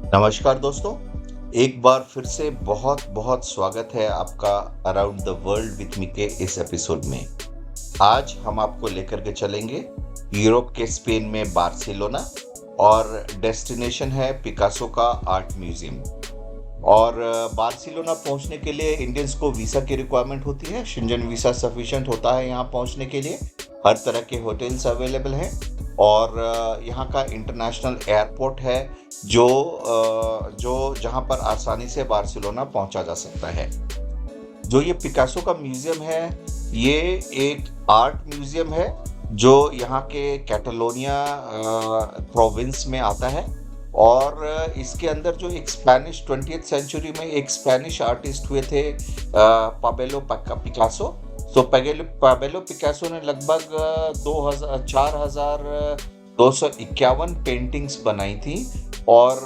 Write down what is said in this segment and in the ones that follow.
नमस्कार दोस्तों, एक बार फिर से बहुत बहुत स्वागत है आपका around the world with me के इस एपिसोड में। आज हम आपको लेकर के चलेंगे यूरोप के स्पेन में बार्सिलोना और डेस्टिनेशन है पिकासो का आर्ट म्यूजियम। और बार्सिलोना पहुंचने के लिए इंडियंस को वीज़ा की रिक्वायरमेंट होती है। शेंजन वीज़ा सफिशिएंट होता है यहाँ पहुंचने के लिए। हर तरह के होटल्स अवेलेबल हैं और यहाँ का इंटरनेशनल एयरपोर्ट है जो जहाँ पर आसानी से बार्सिलोना पहुंचा जा सकता है। जो ये पिकासो का म्यूजियम है, ये एक आर्ट म्यूजियम है जो यहाँ के कैटलोनिया प्रोविंस में आता है। और इसके अंदर जो एक स्पेनिश 20th सेंचुरी में एक स्पेनिश आर्टिस्ट हुए थे, पाब्लो पिकासो। तो पाब्लो पिकासो ने लगभग 4,251 पेंटिंग्स बनाई थी। और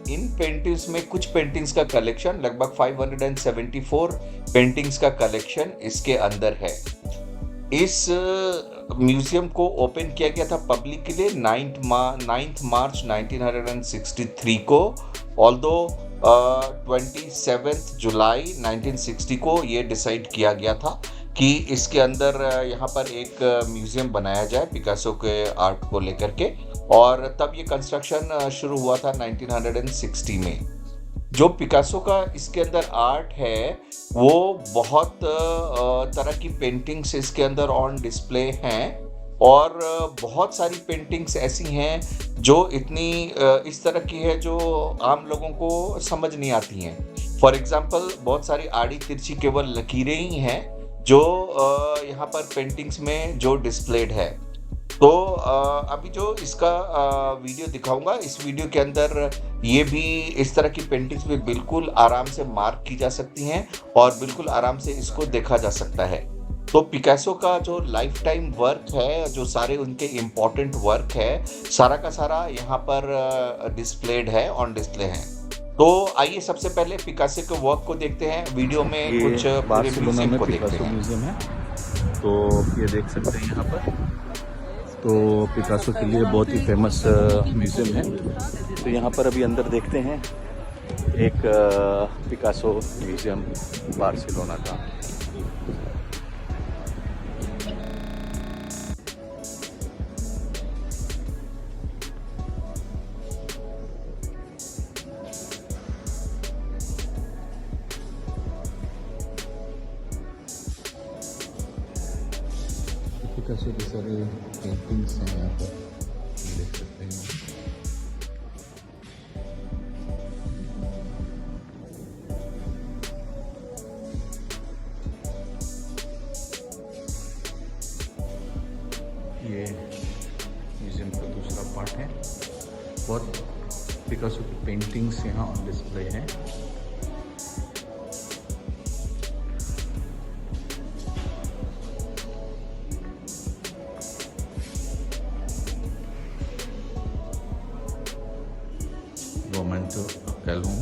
इन पेंटिंग्स में कुछ पेंटिंग्स का कलेक्शन, लगभग 574 पेंटिंग्स का कलेक्शन इसके अंदर है। इस म्यूजियम को ओपन किया गया था पब्लिक के लिए 9th मार्च 1963 को। ऑल्दो 27 जुलाई 1960 को ये डिसाइड किया गया था कि इसके अंदर यहाँ पर एक म्यूजियम बनाया जाए पिकासो के आर्ट को लेकर के। और तब ये कंस्ट्रक्शन शुरू हुआ था 1960 में। जो पिकासो का इसके अंदर आर्ट है, वो बहुत तरह की पेंटिंग्स इसके अंदर ऑन डिस्प्ले हैं। और बहुत सारी पेंटिंग्स ऐसी हैं जो इतनी इस तरह की है जो आम लोगों को समझ नहीं आती हैं। फॉर एग्जांपल, बहुत सारी आड़ी तिरछी केवल लकीरें ही हैं जो यहाँ पर पेंटिंग्स में जो डिस्प्लेड है। तो अभी जो इसका वीडियो दिखाऊंगा, इस वीडियो के अंदर ये भी इस तरह की पेंटिंग्स भी बिल्कुल आराम से मार्क की जा सकती हैं और बिल्कुल आराम से इसको देखा जा सकता है। तो पिकासो का जो लाइफ टाइम वर्क है, जो सारे उनके इम्पोर्टेंट वर्क है, सारा का सारा यहाँ पर डिस्प्लेड है, ऑन डिस्प्ले है। तो आइए सबसे पहले पिकासो के वर्क को देखते हैं, वीडियो में कुछ पूरे म्यूजियम को देखते हैं। म्यूजियम है, तो ये देख सकते हैं यहाँ पर। तो पिकासो के लिए बहुत ही फेमस म्यूज़ियम है। तो यहाँ पर अभी अंदर देखते हैं एक पिकासो म्यूज़ियम बार्सिलोना का। पिकासो के सारे पेंटिंग्स हैं यहाँ पर, देख सकते हैं। ये म्यूजियम का दूसरा पार्ट है। बहुत पिकासो की पेंटिंग्स यहाँ ऑन डिस्प्ले हैं। मोमेंटो कैलूम,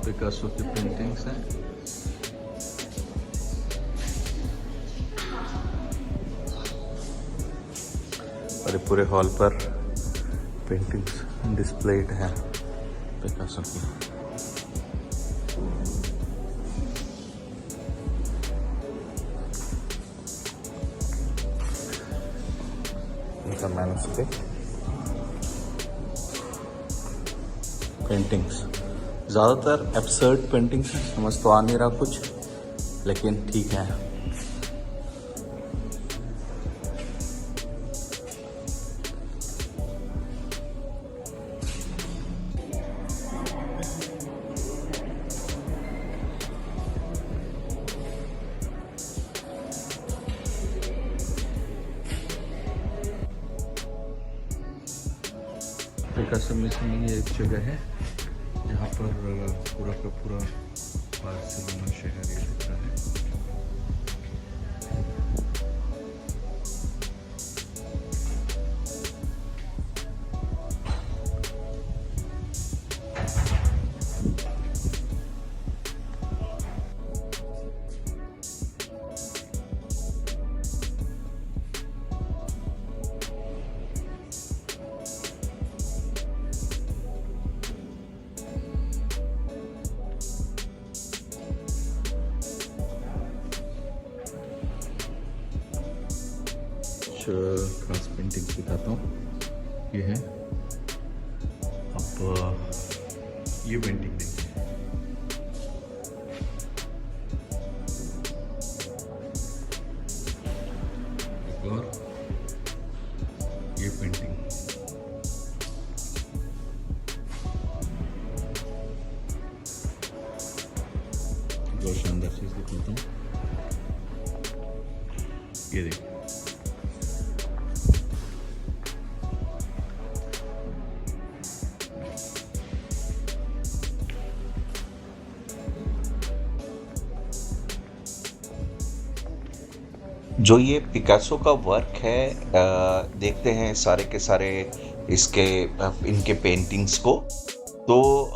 पिकासो की पेंटिंग्स हैं। और पूरे हॉल पर पेंटिंग्स डिस्प्लेड हैं पिकासो की। मैनुस्क्रिप्ट पेंटिंग्स, ज़्यादातर एब्सर्ड पेंटिंग्स हैं, समझ तो आ नहीं रहा कुछ, लेकिन ठीक है। पिकासो म्यूजियम ये एक जगह है जहाँ पर पूरा का पूरा बार्सिलोना शहर ये दिखता है। खास पेंटिंग्स दिखाता हूँ। ये है, अब ये पेंटिंग देखिए। और ये पेंटिंग, बहुत शानदार चीज़ दिखाता हूँ। ये देखिए, जो ये पिकासो का वर्क है, देखते हैं सारे के सारे इसके इनके पेंटिंग्स को। तो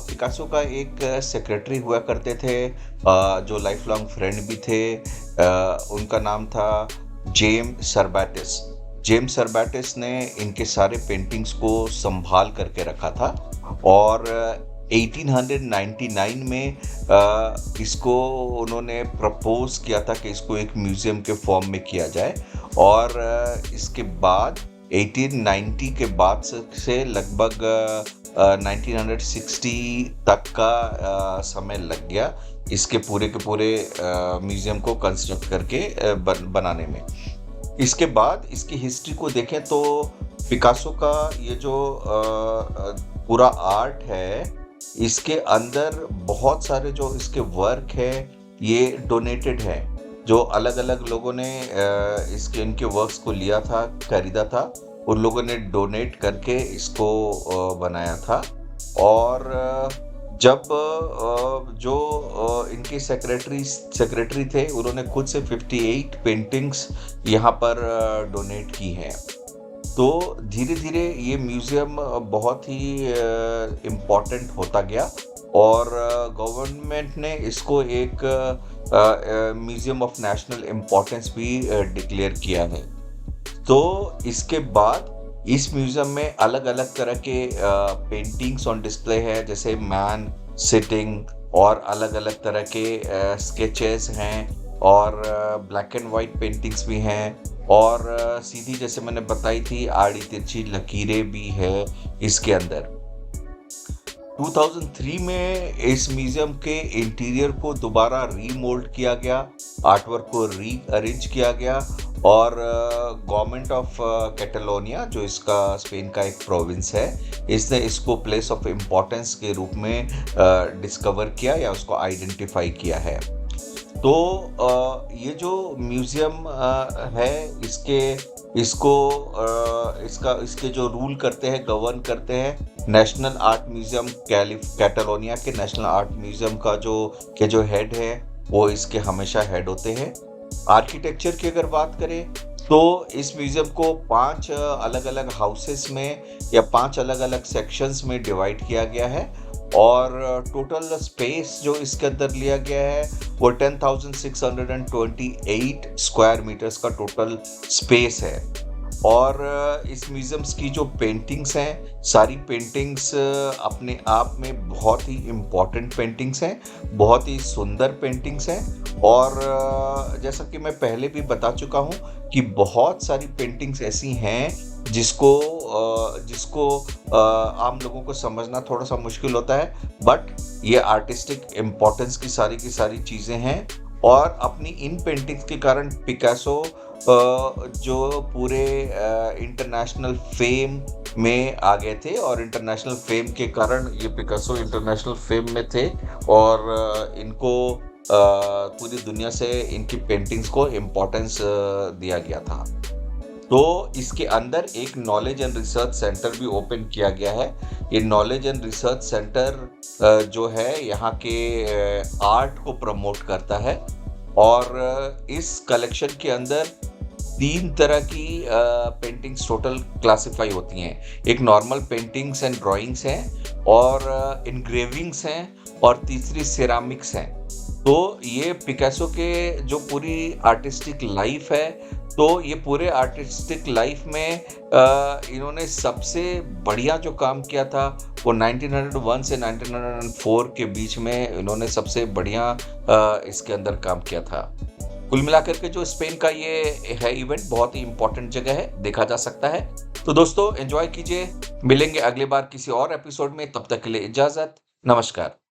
पिकासो का एक सेक्रेटरी हुआ करते थे, जो लाइफ लॉन्ग फ्रेंड भी थे। उनका नाम था जेम्स सर्बाटिस। जेम्स सर्बाटिस ने इनके सारे पेंटिंग्स को संभाल करके रखा था, और 1899 में इसको उन्होंने प्रपोज किया था कि इसको एक म्यूज़ियम के फॉर्म में किया जाए। और इसके बाद 1890 के बाद से लगभग 1960 तक का समय लग गया इसके पूरे के पूरे म्यूज़ियम को कंस्ट्रक्ट करके बनाने में। इसके बाद इसकी हिस्ट्री को देखें तो पिकासो का ये जो पूरा आर्ट है, इसके अंदर बहुत सारे जो इसके वर्क है ये डोनेटेड है। जो अलग अलग लोगों ने इनके वर्क्स को लिया था, खरीदा था, उन लोगों ने डोनेट करके इसको बनाया था। और जब जो इनके सेक्रेटरी थे, उन्होंने खुद से 58 पेंटिंग्स यहाँ पर डोनेट की हैं। तो धीरे धीरे ये म्यूज़ियम बहुत ही इम्पॉर्टेंट होता गया, और गवर्नमेंट ने इसको एक म्यूज़ियम ऑफ नेशनल इम्पोर्टेंस भी डिक्लेयर किया है। तो इसके बाद इस म्यूज़ियम में अलग अलग तरह के पेंटिंग्स ऑन डिस्प्ले है, जैसे मैन सिटिंग, और अलग अलग तरह के स्केचेस हैं, और ब्लैक एंड वाइट पेंटिंग्स भी हैं, और सीधी जैसे मैंने बताई थी आड़ी तिरछी लकीरें भी है इसके अंदर। 2003 में इस म्यूज़ियम के इंटीरियर को दोबारा रीमोल्ड किया गया, आर्टवर्क को रीअरेंज किया गया, और गवर्नमेंट ऑफ कैटलोनिया, जो इसका स्पेन का एक प्रोविंस है, इसने इसको प्लेस ऑफ इम्पोर्टेंस के रूप में डिस्कवर किया या उसको आइडेंटिफाई किया है। तो ये जो म्यूज़ियम है, इसके जो रूल करते हैं, गवर्न करते हैं, नेशनल आर्ट म्यूज़ियम कैटलोनिया के नेशनल आर्ट म्यूज़ियम का जो हेड है, वो इसके हमेशा हेड होते हैं। आर्किटेक्चर की अगर बात करें तो इस म्यूज़ियम को 5 अलग अलग हाउसेस में या 5 अलग अलग सेक्शंस में डिवाइड किया गया है, और टोटल स्पेस जो इसके अंदर लिया गया है वो 10,628 स्क्वायर मीटर्स का टोटल स्पेस है। और इस म्यूज़ियम्स की जो पेंटिंग्स हैं, सारी पेंटिंग्स अपने आप में बहुत ही इम्पॉर्टेंट पेंटिंग्स हैं, बहुत ही सुंदर पेंटिंग्स हैं। और जैसा कि मैं पहले भी बता चुका हूँ कि बहुत सारी पेंटिंग्स ऐसी हैं जिसको आम लोगों को समझना थोड़ा सा मुश्किल होता है, बट ये आर्टिस्टिक इम्पोर्टेंस की सारी चीज़ें हैं। और अपनी इन पेंटिंग्स के कारण पिकासो जो पूरे इंटरनेशनल फेम में आ गए थे, और इंटरनेशनल फेम के कारण ये पिकासो इंटरनेशनल फेम में थे, और इनको पूरी दुनिया से इनकी पेंटिंग्स को इम्पोर्टेंस दिया गया था। तो इसके अंदर एक नॉलेज एंड रिसर्च सेंटर भी ओपन किया गया है। ये नॉलेज एंड रिसर्च सेंटर जो है यहाँ के आर्ट को प्रमोट करता है, और इस कलेक्शन के अंदर 3 तरह की पेंटिंग्स टोटल क्लासिफाई होती हैं। एक नॉर्मल पेंटिंग्स एंड ड्राइंग्स हैं, और इनग्रेविंग्स हैं, और तीसरी सेरामिक्स हैं। तो ये पिकासो के जो पूरी आर्टिस्टिक लाइफ है, तो ये पूरे आर्टिस्टिक लाइफ में इन्होंने सबसे बढ़िया जो काम किया था वो 1901 से 1904 के बीच में इन्होंने सबसे बढ़िया इसके अंदर काम किया था। कुल मिलाकर के जो स्पेन का ये है इवेंट बहुत ही इंपॉर्टेंट जगह है, देखा जा सकता है। तो दोस्तों एंजॉय कीजिए, मिलेंगे अगली बार किसी और एपिसोड में, तब तक के लिए इजाजत, नमस्कार।